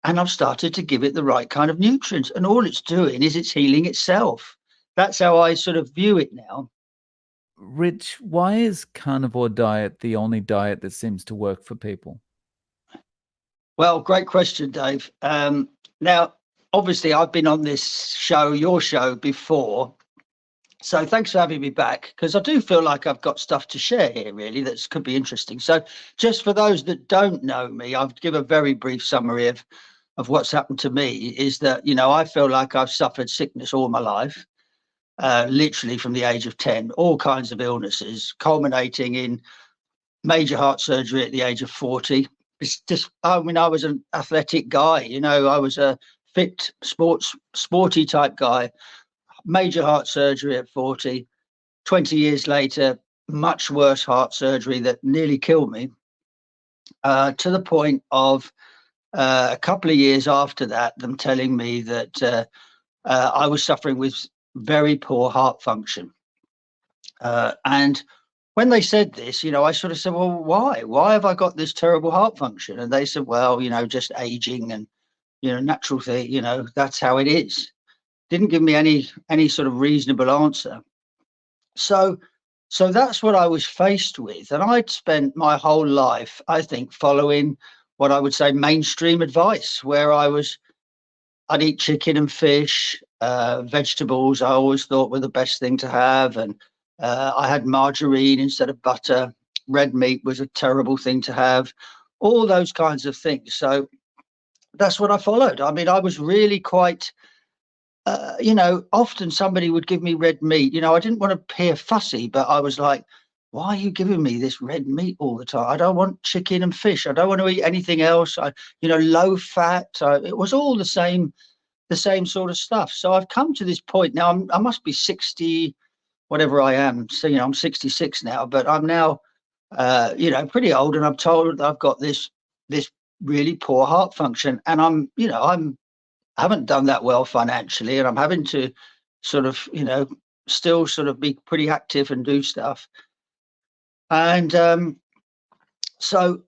and I've started to give it the right kind of nutrients. And all it's doing is it's healing itself. That's how I sort of view it now. Rich, why is carnivore diet the only diet that seems to work for people? Well, great question, Dave. Now, obviously, I've been on this show, your show, before. So thanks for having me back, because I do feel like I've got stuff to share here, really, that could be interesting. So just for those that don't know me, I'll give a very brief summary of what's happened to me. Is that, I feel like I've suffered sickness all my life, literally from the age of 10, all kinds of illnesses, culminating in major heart surgery at the age of 40. It's just, I mean, I was an athletic guy, I was a fit, sporty type guy. Major heart surgery at 40. 20 years later, much worse heart surgery that nearly killed me, to the point of a couple of years after that, them telling me that I was suffering with very poor heart function. And when they said this, I sort of said, well, why? Why have I got this terrible heart function? And they said, well, just aging and, natural thing, that's how it is. Didn't give me any sort of reasonable answer. So that's what I was faced with. And I'd spent my whole life, I think, following what I would say mainstream advice, where I'd eat chicken and fish, vegetables I always thought were the best thing to have. And I had margarine instead of butter. Red meat was a terrible thing to have, all those kinds of things. So that's what I followed. I mean, I was really quite, often somebody would give me red meat. I didn't want to appear fussy, but I was like, why are you giving me this red meat all the time? I don't want chicken and fish. I don't want to eat anything else. Low fat. It was all the same sort of stuff. So I've come to this point now. I must be 60, whatever I am. So, I'm 66 now, but I'm now, pretty old, and I'm told that I've got this really poor heart function, and I haven't done that well financially, and I'm having to sort of, still sort of be pretty active and do stuff. And so,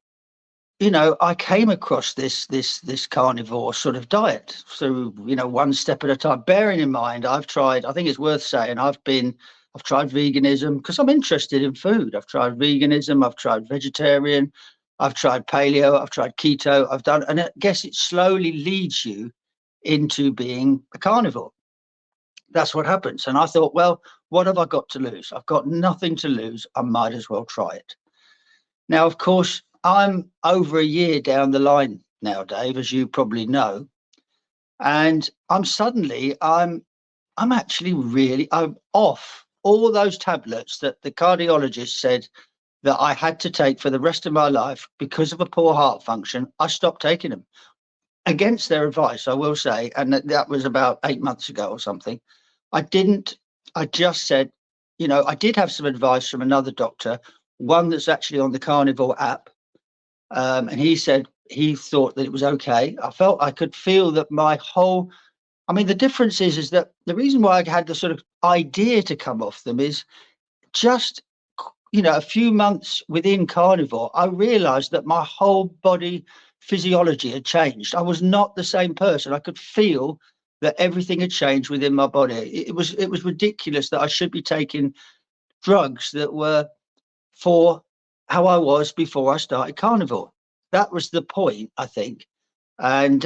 I came across this carnivore sort of diet through, one step at a time. Bearing in mind, I think it's worth saying, I've tried veganism because I'm interested in food. I've tried veganism, I've tried vegetarian, I've tried paleo, I've tried keto, and I guess it slowly leads you into being a carnivore. That's what happens. And I thought, well, what have I got to lose? I've got nothing to lose. I might as well try it. Now, of course, I'm over a year down the line now, Dave, as you probably know. And I'm off all those tablets that the cardiologist said that I had to take for the rest of my life because of a poor heart function. I stopped taking them against their advice, I will say. And that was about 8 months ago or something. I just said, I did have some advice from another doctor, one that's actually on the Carnivore app. And he said he thought that it was okay. I could feel that the difference is that the reason why I had the sort of idea to come off them is just, a few months within Carnivore, I realized that my whole body physiology had changed. I was not the same person. I could feel that everything had changed within my body. It was ridiculous that I should be taking drugs that were for how I was before I started Carnivore. That was the point, I think. And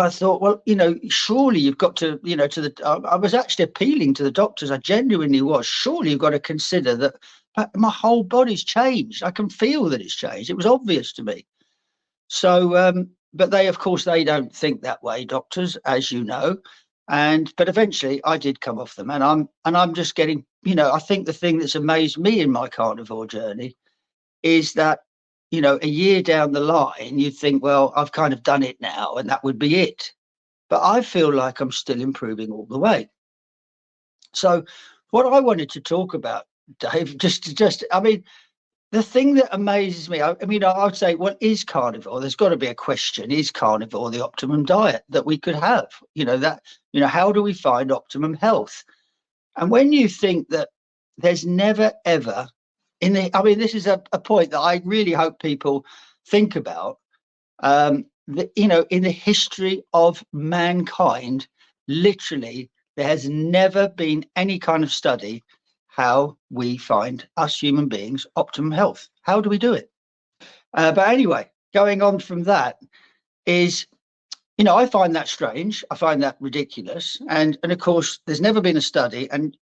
I thought, well, surely you've got to, I was actually appealing to the doctors. I genuinely was. Surely you've got to consider that my whole body's changed. I can feel that it's changed. It was obvious to me. So, but of course, they don't think that way, doctors, as you know. But eventually I did come off them, and I'm just getting, I think the thing that's amazed me in my carnivore journey is that, a year down the line, you'd think, well, I've kind of done it now and that would be it. But I feel like I'm still improving all the way. So what I wanted to talk about, Dave, the thing that amazes me, I would say, well, is carnivore? There's got to be a question. Is carnivore the optimum diet that we could have? How do we find optimum health? And when you think that there's never, ever this is a point that I really hope people think about. in the history of mankind, literally, there has never been any kind of study how we find us human beings optimum health. How do we do it? But anyway, going on from that is, I find that strange. I find that ridiculous. And of course, there's never been a study. And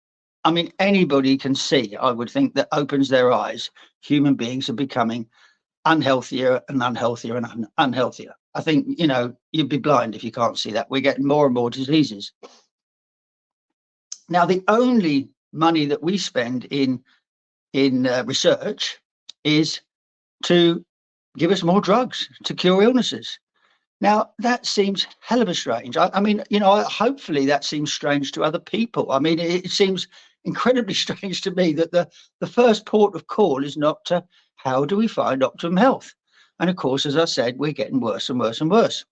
I mean, anybody can see, I would think, that opens their eyes. Human beings are becoming unhealthier and unhealthier and unhealthier. I think, you'd be blind if you can't see that. We're getting more and more diseases. Now, the only money that we spend in research is to give us more drugs to cure illnesses. Now, that seems hell of a strange. I mean, hopefully that seems strange to other people. I mean, it seems incredibly strange to me that the first port of call is not to how do we find optimum health? And of course, as I said, we're getting worse and worse and worse.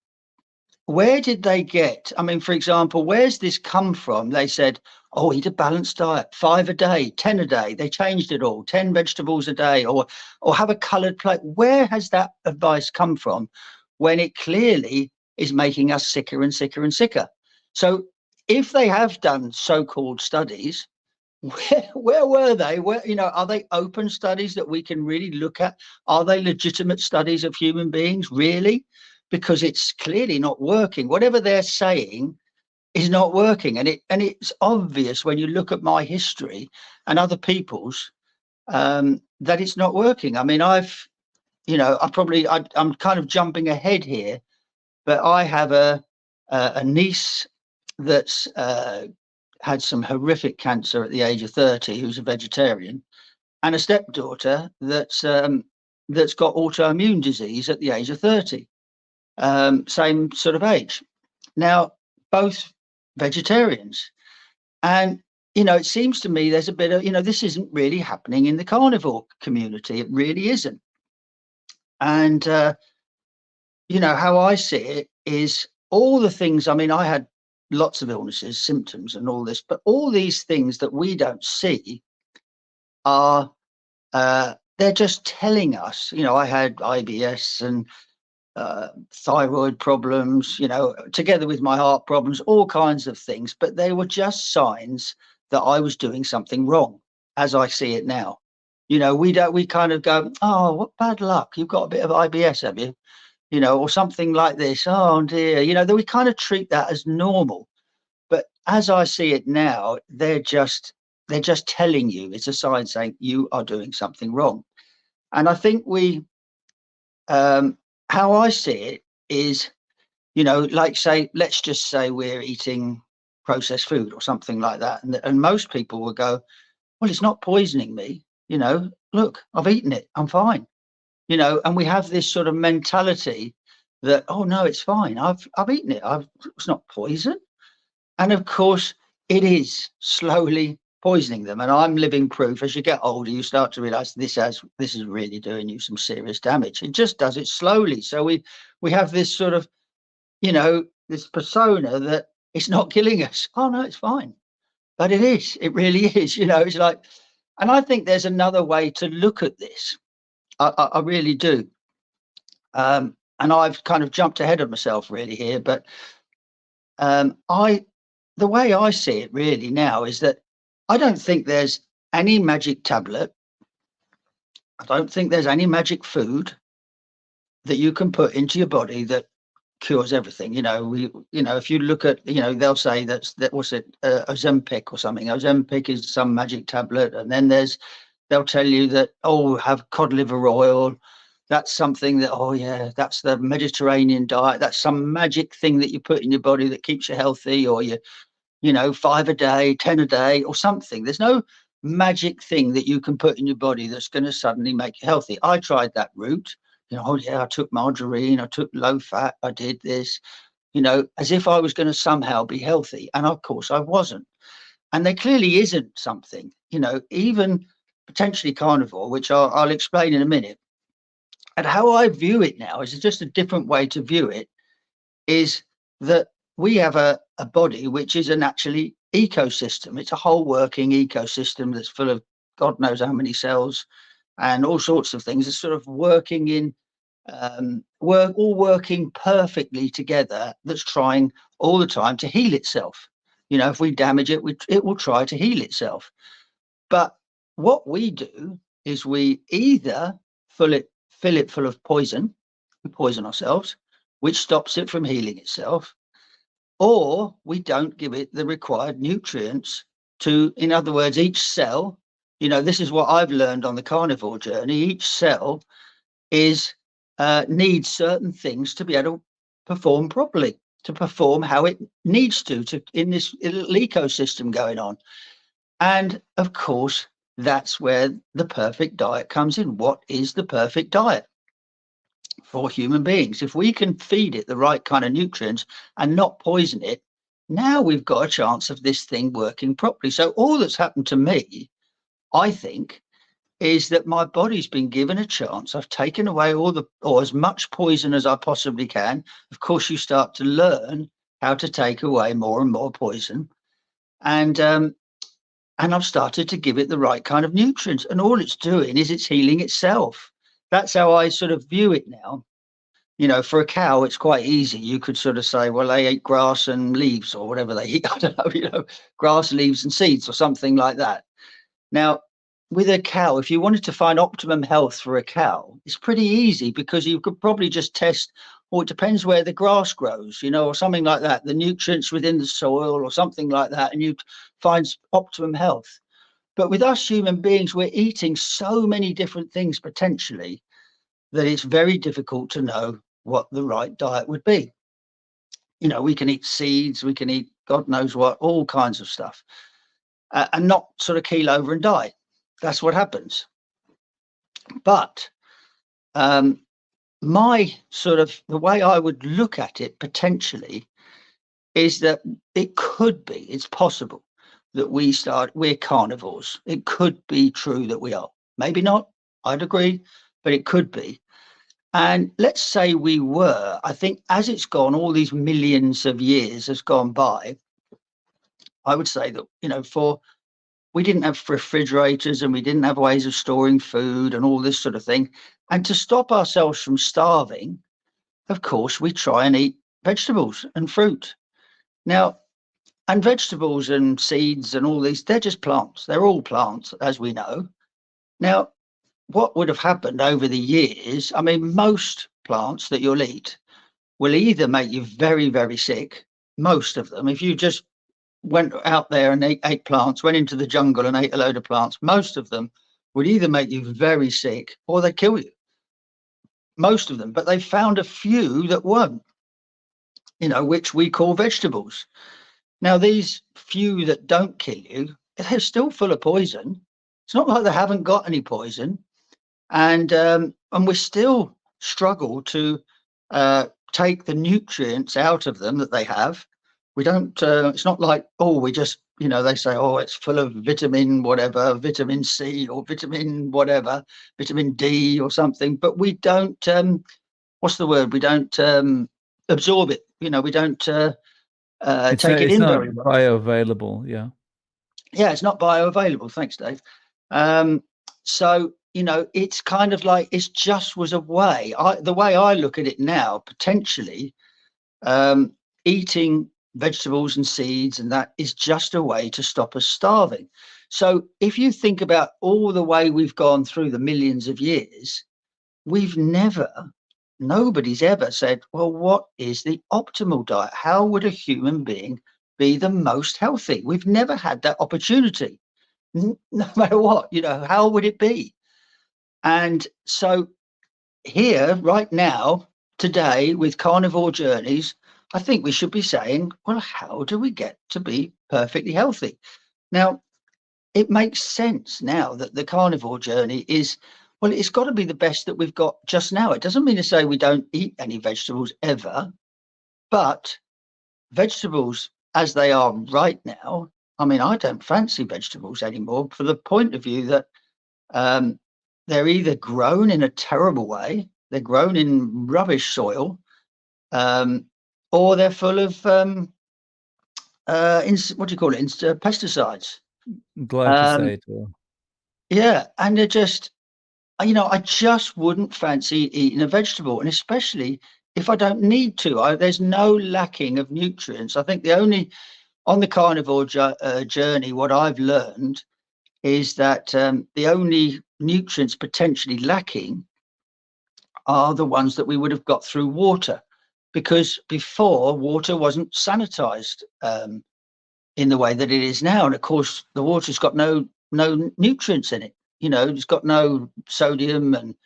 Where did they get? I mean, for example, where's this come from? They said, oh, eat a balanced diet, 5 a day, 10 a day. They changed it all, 10 vegetables a day, or have a coloured plate. Where has that advice come from when it clearly is making us sicker and sicker and sicker? So if they have done so-called studies, where were they? Where, are they open studies that we can really look at? Are they legitimate studies of human beings, really? Because it's clearly not working. Whatever they're saying is not working, and it's obvious when you look at my history and other people's that it's not working. I mean, I'm kind of jumping ahead here, but I have a niece that's had some horrific cancer at the age of 30, who's a vegetarian, and a stepdaughter that's got autoimmune disease at the age of 30. Same sort of age. Now, both vegetarians. And, it seems to me there's a bit of, this isn't really happening in the carnivore community. It really isn't. And, how I see it is all the things, I mean, I had lots of illnesses, symptoms and all this, but all these things that we don't see are, they're just telling us, I had IBS and thyroid problems, together with my heart problems, all kinds of things, but they were just signs that I was doing something wrong, as I see it now. We kind of go, oh, what bad luck, you've got a bit of IBS, have you? Or something like this. Oh dear, that we kind of treat that as normal. But as I see it now, they're just telling you, it's a sign saying you are doing something wrong. And I think how I see it is, let's just say we're eating processed food or something like that. And most people will go, well, it's not poisoning me. Look, I've eaten it. I'm fine. And we have this sort of mentality that, oh, no, it's fine. I've eaten it. It's not poison. And of course, it is slowly poisoning them. And I'm living proof. As you get older, you start to realize this is really doing you some serious damage. It just does it slowly. So we have this sort of, this persona that it's not killing us. Oh no, it's fine. But it is. It really is. It's like, and I think there's another way to look at this. I really do. And I've kind of jumped ahead of myself really here, but the way I see it really now is that I don't think there's any magic tablet. I don't think there's any magic food that you can put into your body that cures everything. If you look at, they'll say that what's it, Ozempic or something. Ozempic is some magic tablet, and then they'll tell you that, oh, have cod liver oil. That's something that, oh yeah, that's the Mediterranean diet. That's some magic thing that you put in your body that keeps you healthy, or 5 a day, 10 a day or something. There's no magic thing that you can put in your body that's going to suddenly make you healthy. I tried that route. Oh yeah, I took margarine, I took low fat, I did this, as if I was going to somehow be healthy. And of course I wasn't. And there clearly isn't something, even potentially carnivore, which I'll explain in a minute. And how I view it now is just a different way to view it, is that we have a body which is an actually ecosystem. It's a whole working ecosystem that's full of God knows how many cells and all sorts of things. It's sort of working in work all working perfectly together, that's trying all the time to heal itself. If we damage it, it will try to heal itself. But what we do is we either fill it full of poison, we poison ourselves, which stops it from healing itself, or we don't give it the required nutrients to, in other words, each cell. This is what I've learned on the carnivore journey. Each cell is needs certain things to be able to perform properly, to perform how it needs to in this little ecosystem going on. And of course, that's where the perfect diet comes in. What is the perfect diet for human beings? If we can feed it the right kind of nutrients and not poison it, now we've got a chance of this thing working properly. So all that's happened to me, I think, is that my body's been given a chance. I've taken away or as much poison as I possibly can. Of course, you start to learn how to take away more and more poison. And I've started to give it the right kind of nutrients. And all it's doing is it's healing itself. That's how I sort of view it now. For a cow, it's quite easy. You could sort of say, well, they ate grass and leaves or whatever they eat. I don't know, grass, leaves and seeds or something like that. Now, with a cow, if you wanted to find optimum health for a cow, it's pretty easy, because you could probably just test, or it depends where the grass grows, or something like that, the nutrients within the soil or something like that, and you'd find optimum health. But with us human beings, we're eating so many different things potentially that it's very difficult to know what the right diet would be. We can eat seeds, we can eat God knows what, all kinds of stuff, and not sort of keel over and die. That's what happens. But my sort of, the way I would look at it potentially is that it's possible that we're carnivores. It could be true that we are. Maybe not, I'd agree, but it could be. And let's say we were. I think as it's gone, all these millions of years has gone by, I would say that, we didn't have refrigerators and we didn't have ways of storing food and all this sort of thing. And to stop ourselves from starving, of course, we try and eat vegetables and fruit. Now, and vegetables and seeds and all these, they're just plants. They're all plants, as we know. Now, what would have happened over the years? I mean, most plants that you'll eat will either make you very, very sick, most of them. If you just went out there and ate plants, went into the jungle and ate a load of plants, most of them would either make you very sick or they'd kill you. Most of them. But they found a few that won't, which we call vegetables. Now, these few that don't kill you, they're still full of poison. It's not like they haven't got any poison. And we still struggle to take the nutrients out of them that they have. We don't, it's not like, we just, they say, it's full of vitamin, whatever, vitamin C or vitamin, whatever, vitamin D or something. But we don't, what's the word? We don't absorb it. We don't take it in very well. It's not bioavailable. Yeah. Yeah, it's not bioavailable. Thanks, Dave. So, it's kind of like, it just was a way. The way I look at it now, potentially, eating vegetables and seeds, and that is just a way to stop us starving. So if you think about all the way we've gone through the millions of years, nobody's ever said, well, what is the optimal diet? How would a human being be the most healthy? We've never had that opportunity. No matter what, how would it be? And so here, right now, today, with Carnivore Journeys, I think we should be saying, well, how do we get to be perfectly healthy? Now, it makes sense now that the Carnivore Journey is, well, it's got to be the best that we've got just now. It doesn't mean to say we don't eat any vegetables ever, but vegetables as they are right now, I mean, I don't fancy vegetables anymore, for the point of view that they're either grown in a terrible way, they're grown in rubbish soil, or they're full of what do you call it? Pesticides. Glyphosate. Yeah, and they're just, I just wouldn't fancy eating a vegetable, and especially if I don't need to. There's no lacking of nutrients. I think the only on the carnivore journey, what I've learned is that the only nutrients potentially lacking are the ones that we would have got through water, because before water wasn't sanitized in the way that it is now. And of course, the water's got no nutrients in it. It's got no sodium and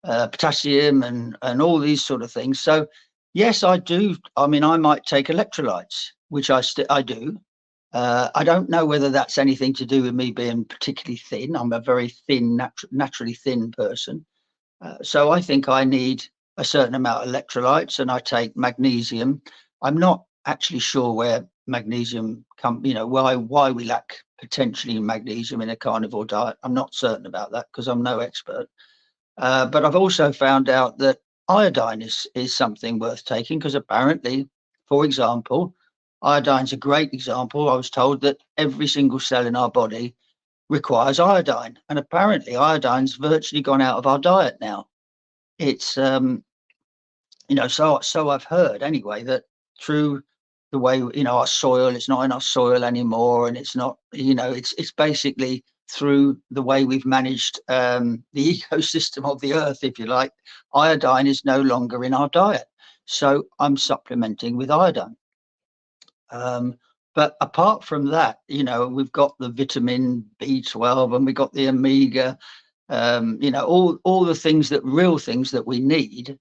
potassium and all these sort of things. So yes, I do. I mean, I might take electrolytes, which I do. I don't know whether that's anything to do with me being particularly thin. I'm a very thin, naturally thin person. So I think I need a certain amount of electrolytes, and I take magnesium. I'm not actually sure where magnesium why we lack potentially magnesium in a carnivore diet. I'm not certain about that because I'm no expert. But I've also found out that iodine is something worth taking, because apparently, for example, iodine's a great example. I was told that every single cell in our body requires iodine, and apparently iodine's virtually gone out of our diet now. It's so I've heard anyway, that through the way our soil, it's not in our soil anymore, and it's not, it's basically through the way we've managed the ecosystem of the earth, if you like. Iodine is no longer in our diet, so I'm supplementing with iodine. But apart from that, we've got the vitamin B12, and we've got the omega, all the real things that we need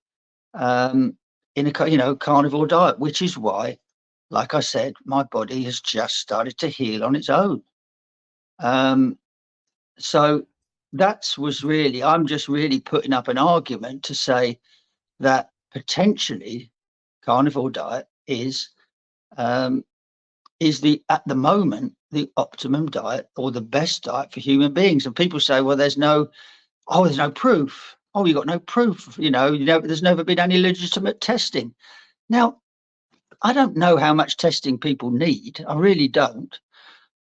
in a carnivore diet, which is why, like I said, my body has just started to heal on its own. So I'm just really putting up an argument to say that potentially carnivore diet is at the moment the optimum diet, or the best diet for human beings. And people say, well, there's no proof. Oh, you got no proof. There's never been any legitimate testing. Now, I don't know how much testing people need. I really don't.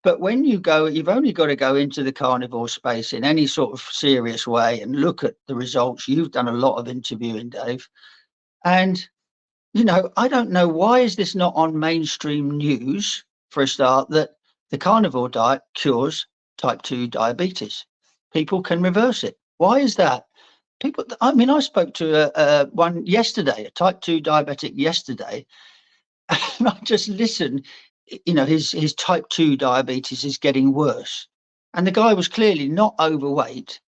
But when you've only got to go into the carnivore space in any sort of serious way and look at the results. You've done a lot of interviewing, Dave. And, I don't know, why is this not on mainstream news, for a start, that the carnivore diet cures type 2 diabetes? People can reverse it. Why is that? I spoke to one yesterday, a type 2 diabetic yesterday, and I just listened. His type 2 diabetes is getting worse. And the guy was clearly not overweight.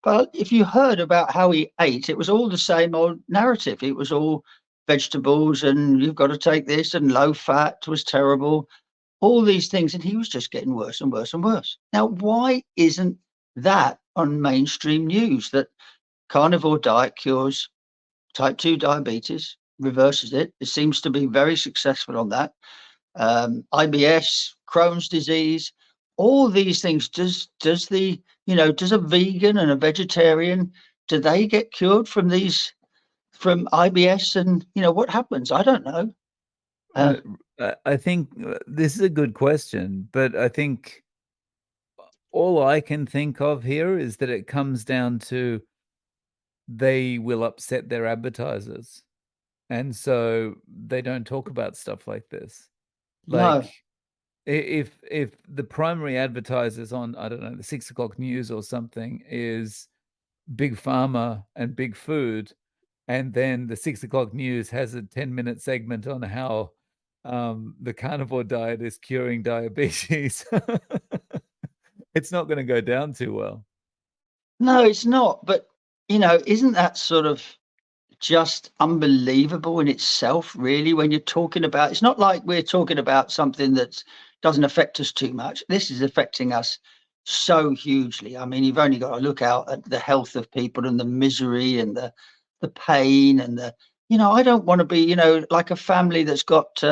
But if you heard about how he ate, it was all the same old narrative. It was all vegetables, and you've got to take this, and low fat was terrible, all these things. And he was just getting worse and worse and worse. Now, why isn't that on mainstream news, that carnivore diet cures type 2 diabetes, reverses it? It seems to be very successful on that. IBS, Crohn's disease, all these things. Does a vegan and a vegetarian, do they get cured from IBS? And what happens? I don't know. I think this is a good question, but I think all I can think of here is that it comes down to they will upset their advertisers, and so they don't talk about stuff like this. No. Like, if the primary advertisers on, I don't know, the 6 o'clock news or something is Big Pharma and Big Food, and then the 6 o'clock news has a 10-minute segment on how the carnivore diet is curing diabetes, it's not going to go down too well. No, it's not. But, isn't that sort of just unbelievable in itself, really, when you're talking about, it's not like we're talking about something that doesn't affect us too much. This is affecting us so hugely. I mean, you've only got to look out at the health of people, and the misery, and the pain, and I don't want to be, like a family that's got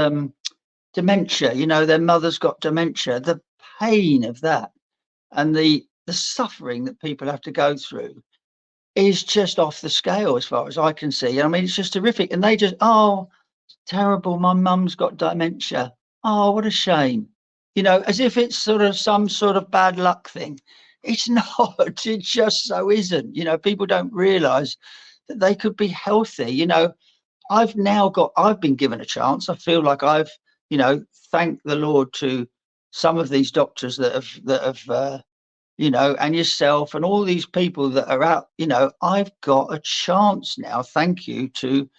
dementia, their mother's got dementia, the pain of that, and the suffering that people have to go through is just off the scale as far as I can see. I mean, it's just horrific. And they just, oh, terrible, my mum's got dementia. Oh, what a shame. As if it's sort of some sort of bad luck thing. It's not. It just so isn't. People don't realize that they could be healthy. I've been given a chance. I feel like you know, thank the Lord to some of these doctors that have, and yourself and all these people that are out. I've got a chance now. Thank you to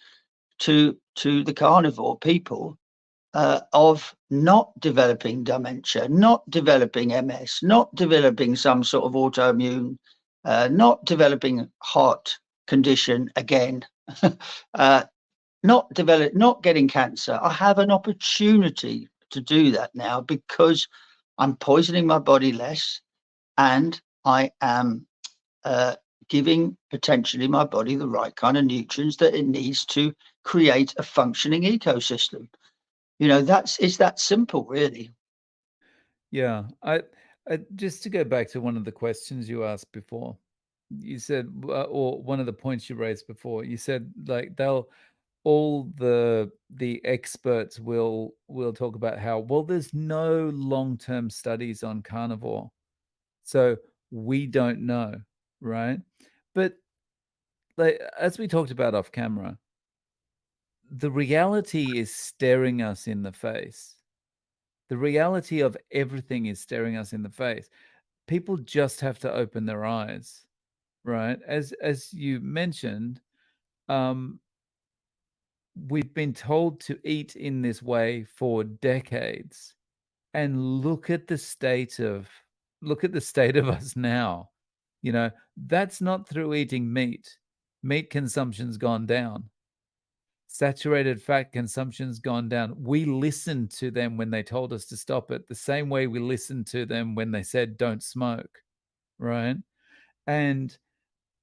the carnivore people, of not developing dementia, not developing MS, not developing some sort of autoimmune, not developing heart condition again, uh, not getting cancer. I have an opportunity to do that now because I'm poisoning my body less, and I am uh, giving potentially my body the right kind of nutrients that it needs to create a functioning ecosystem. It's that simple, really. Yeah. I just to go back to one of the questions you asked before, you said, or one of the points you raised before, you said like all the experts will talk about how, well, there's no long-term studies on carnivore, so we don't know, right? But like, as we talked about off camera, the reality is staring us in the face. The reality of everything is staring us in the face. People just have to open their eyes, right? As you mentioned, um, we've been told to eat in this way for decades, and look at the state of us now. That's not through eating meat. Meat consumption's gone down. Saturated fat consumption's gone down. We listened to them when they told us to stop it, the same way we listened to them when they said don't smoke, right? And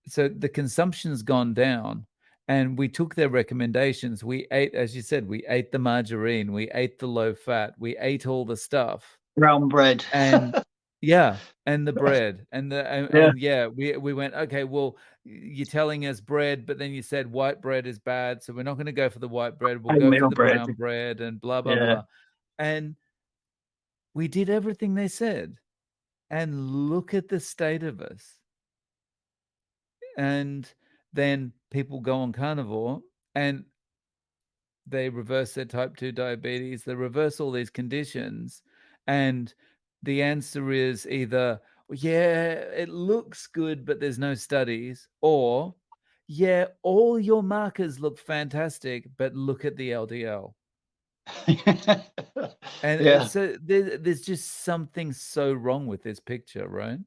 so the consumption's gone down, and we took their recommendations. We ate, as you said, we ate the margarine, we ate the low fat, we ate all the stuff. Brown bread. And yeah, and the bread Yeah. and yeah, we went, okay, well, you're telling us bread, but then you said white bread is bad, so we're not going to go for the white bread. We'll go for Oatmeal the bread. brown bread and blah blah Yeah. blah. And we did everything they said, and look at the state of us. And then people go on carnivore, and they reverse their type 2 diabetes, they reverse all these conditions, and the answer is either, "Well, yeah, it looks good, but there's no studies," or, "Yeah, all your markers look fantastic, but look at the LDL." And Yeah. so there's just something so wrong with this picture, right?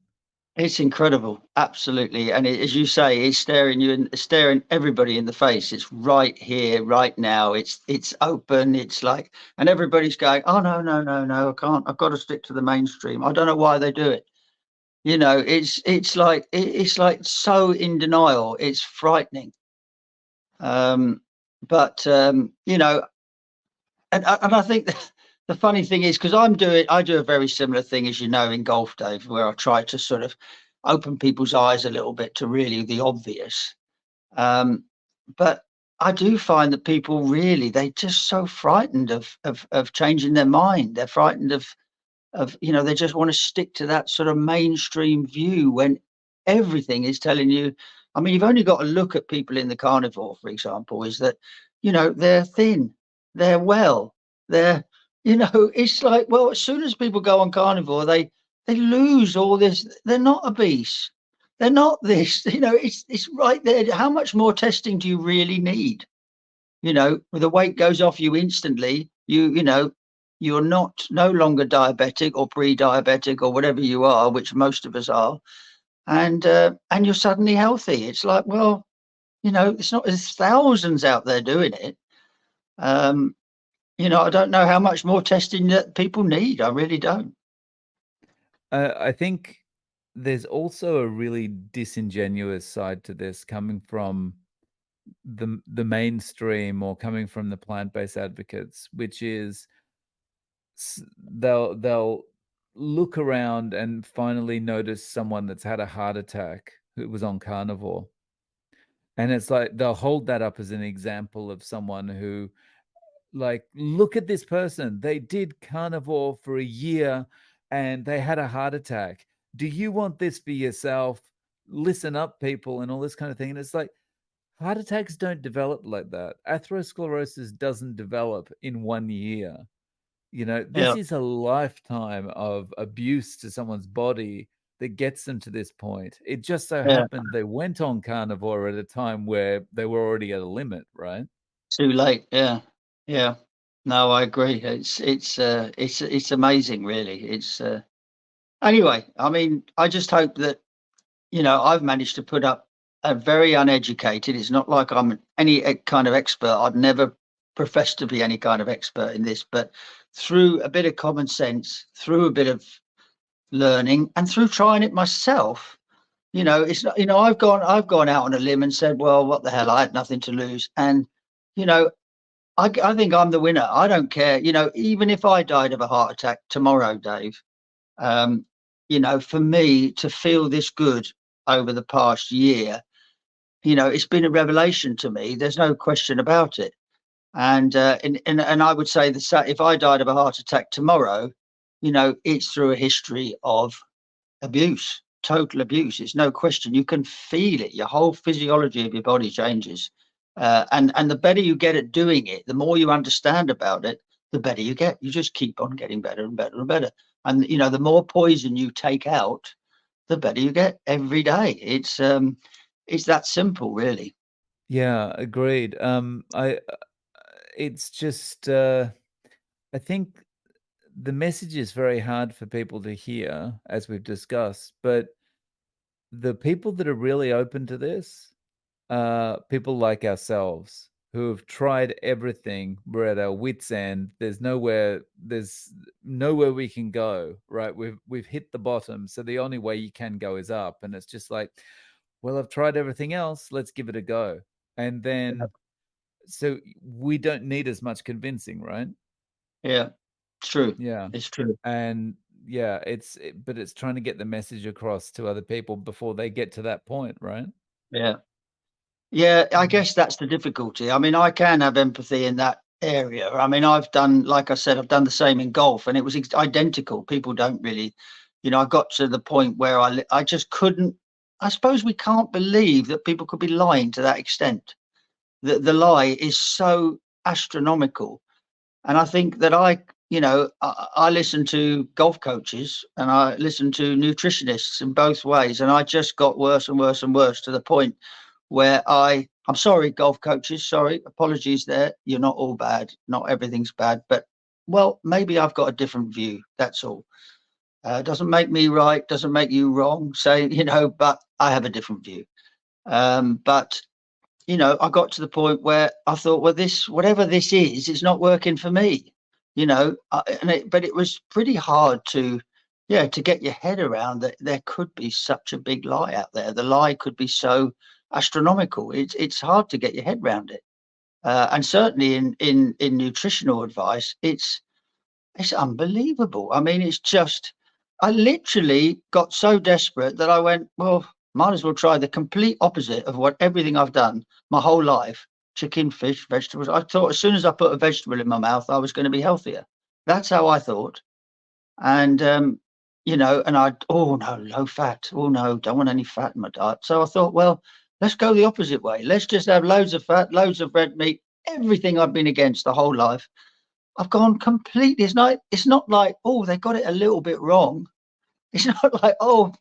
It's incredible, absolutely, and as you say, it's staring everybody in the face. It's right here, right now. It's open. It's like, and everybody's going, "Oh no, no, no, no! I can't. I've got to stick to the mainstream." I don't know why they do it. It's like so in denial. It's frightening. Um, but and I think the funny thing is, because I do a very similar thing, as you know, in golf, Dave, where I try to sort of open people's eyes a little bit to really the obvious. Um, but I do find that people really, they're just so frightened of changing their mind. They're frightened of they just want to stick to that sort of mainstream view when everything is telling you. I mean, you've only got to look at people in the carnivore, for example, is that they're thin, they're well, they're it's like, well, as soon as people go on carnivore, they lose all this. They're not obese, they're not this. It's right there. How much more testing do you really need? The weight goes off you instantly. You're no longer diabetic or pre-diabetic or whatever you are, which most of us are, and you're suddenly healthy. It's like, well, it's not. There's thousands out there doing it. Um, I don't know how much more testing that people need. I really don't. I think there's also a really disingenuous side to this coming from the mainstream, or coming from the plant-based advocates, which is they'll look around and finally notice someone that's had a heart attack who was on carnivore, and it's like they'll hold that up as an example of someone who, like, look at this person, they did carnivore for a year and they had a heart attack. do you want this for yourself? Listen up, people, and all this kind of thing. And it's like, heart attacks don't develop like that. Atherosclerosis doesn't develop in 1 year. You know, this Yeah, is a lifetime of abuse to someone's body that gets them to this point. It just so yeah. happened they went on carnivore at a time where they were already at a limit, right? Too late. Yeah, yeah. No, I agree. It's amazing, really. It's anyway. I mean, I just hope that I've managed to put up a very uneducated. It's not like I'm any kind of expert. I'd never profess to be any kind of expert in this, but through a bit of common sense, through a bit of learning, and through trying it myself, it's not. I've gone out on a limb and said, well, what the hell? I had nothing to lose, and you know, I think I'm the winner. I don't care. Even if I died of a heart attack tomorrow, Dave, um, for me to feel this good over the past year, it's been a revelation to me. There's no question about it. And I would say that if I died of a heart attack tomorrow, it's through a history of abuse, total abuse. It's no question. You can feel it. Your whole physiology of your body changes. And the better you get at doing it, the more you understand about it, the better you get. You just keep on getting better and better and better. And the more poison you take out, the better you get every day. It's that simple, really. Yeah, agreed. It's just, I think the message is very hard for people to hear, as we've discussed, but the people that are really open to this, people like ourselves who have tried everything. We're at our wits' end. There's nowhere we can go, right? We've hit the bottom. So the only way you can go is up. And it's just like, well, I've tried everything else. Let's give it a go. And Yeah, then so we don't need as much convincing, right? yeah, it's true. Yeah. It's true. And yeah, but it's trying to get the message across to other people before they get to that point, right? Yeah. Yeah, I Mm. guess that's the difficulty. I mean, I can have empathy in that area. I mean, like I said, I've done the same in golf, and it was identical. People don't really, I got to the point where I just couldn't. I suppose we can't believe that people could be lying to that extent. The lie is so astronomical. And I think that I listen to golf coaches and I listen to nutritionists in both ways, and I just got worse and worse and worse to the point where I'm sorry, golf coaches, sorry, apologies there. You're not all bad. Not everything's bad, but well, maybe I've got a different view. That's all. Doesn't make me right, doesn't make you wrong. Say, but I have a different view. But I got to the point where I thought, well, whatever this is, it's not working for me. But it was pretty hard to get your head around that there could be such a big lie out there. The lie could be so astronomical. It's hard to get your head around it. And certainly in nutritional advice, it's unbelievable. I mean, I literally got so desperate that I went, well, might as well try the complete opposite of what everything I've done my whole life: chicken, fish, vegetables. I thought as soon as I put a vegetable in my mouth, I was going to be healthier. That's how I thought. And, oh no, low fat. Oh no, don't want any fat in my diet. So I thought, well, let's go the opposite way. Let's just have loads of fat, loads of red meat, everything I've been against the whole life. I've gone completely. It's not like, oh, they got it a little bit wrong. It's not like, oh,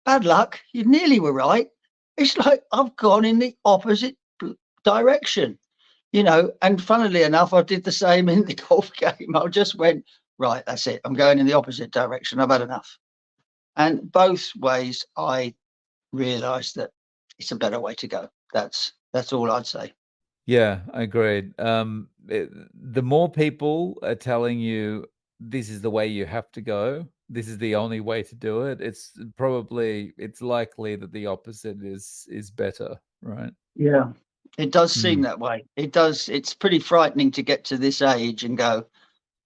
bad luck. You nearly were right. It's like I've gone in the opposite direction, And funnily enough, I did the same in the golf game. I just went, right, that's it. I'm going in the opposite direction. I've had enough. And both ways, I realised that it's a better way to go. That's all I'd say. Yeah, agreed. The more people are telling you this is the way you have to go, this is the only way to do it, it's likely that the opposite is better, right? Yeah, it does seem Mm. that way. It does. It's pretty frightening to get to this age and go,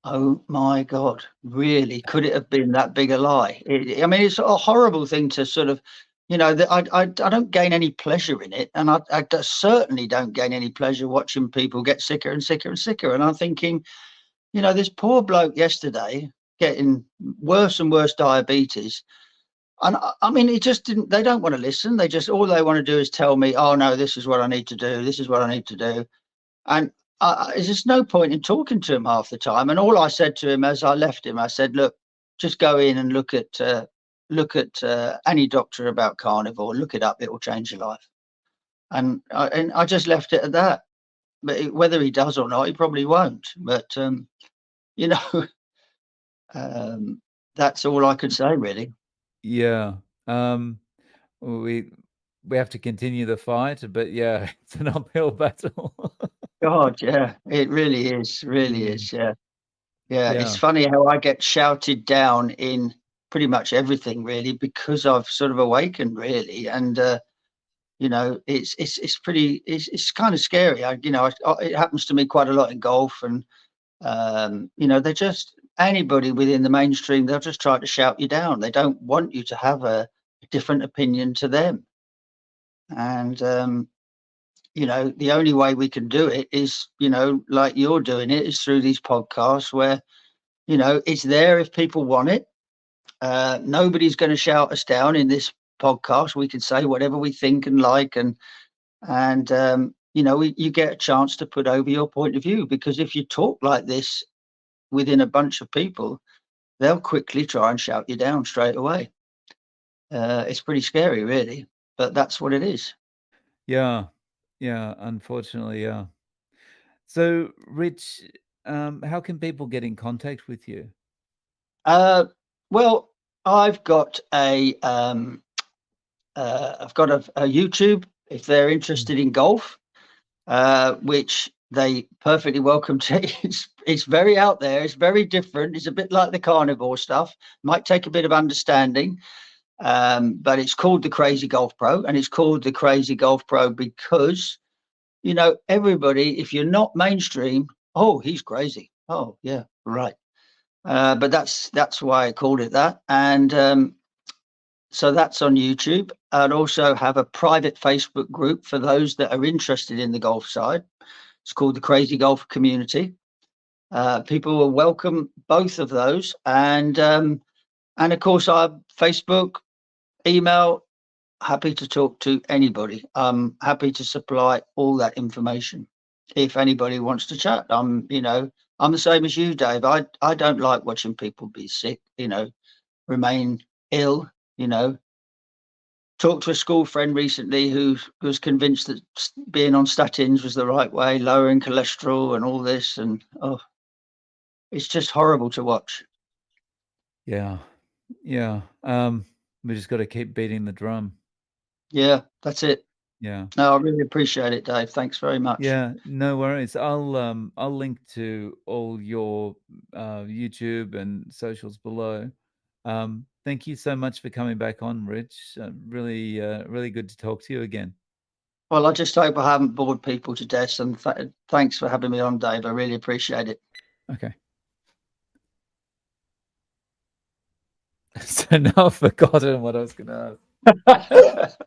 oh my God, really? Could it have been that big a lie? I mean, it's a horrible thing to sort of, that I don't gain any pleasure in it. And certainly don't gain any pleasure watching people get sicker and sicker and sicker. And I'm thinking, this poor bloke yesterday getting worse and worse diabetes. And I mean, it just didn't. They don't want to listen. All they want to do is tell me, "Oh no, this is what I need to do. This is what I need to do." And there's just no point in talking to him half the time. And all I said to him as I left him, I said, "Look, just go in and look at any doctor about carnivore. Look it up; it will change your life." And I just left it at that. But whether he does or not, he probably won't. But you know, that's all I could say, really. Yeah. We we have to continue the fight, but yeah, it's an uphill battle. God, yeah, it really is, really Mm, is. Yeah, yeah. It's yeah. funny how I get shouted down in pretty much everything, really, because I've sort of awakened, really, and it's kind of scary. It happens to me quite a lot in golf, and they're just anybody within the mainstream. They'll just try to shout you down. They don't want you to have a different opinion to them, and the only way we can do it is, like you're doing it, is through these podcasts where, it's there if people want it. Nobody's going to shout us down in this podcast. We can say whatever we think and like, and you get a chance to put over your point of view, because if you talk like this within a bunch of people, they'll quickly try and shout you down straight away. It's pretty scary, really, but that's what it is. Yeah. Yeah, unfortunately, yeah. So, Rich, how can people get in contact with you? Well, I've got a YouTube if they're Mm. interested in golf, which they perfectly welcome to. It's very out there. It's very different. It's a bit like the carnivore stuff. Might take a bit of understanding, but it's called the Crazy Golf Pro, and it's called the Crazy Golf Pro because everybody, if you're not mainstream, oh, he's crazy. Oh, yeah, right. But that's why I called it that, and so that's on YouTube. I'd also have a private Facebook group for those that are interested in the golf side. It's called the Crazy Golf Community. People will welcome both of those, and of course, our Facebook, email. Happy to talk to anybody. I'm happy to supply all that information if anybody wants to chat. I'm the same as you, Dave. I don't like watching people be sick. Remain ill. You know, talked to a school friend recently who was convinced that being on statins was the right way, lowering cholesterol and all this, and it's just horrible to watch. Yeah. Yeah. We just got to keep beating the drum. Yeah, that's it. Yeah. No, I really appreciate it, Dave. Thanks very much. Yeah, no worries. I'll link to all your YouTube and socials below. Thank you so much for coming back on, Rich. Really good to talk to you again. Well, I just hope I haven't bored people to death, and thanks for having me on, Dave. I really appreciate it. Okay. So now I've forgotten what I was going to ask.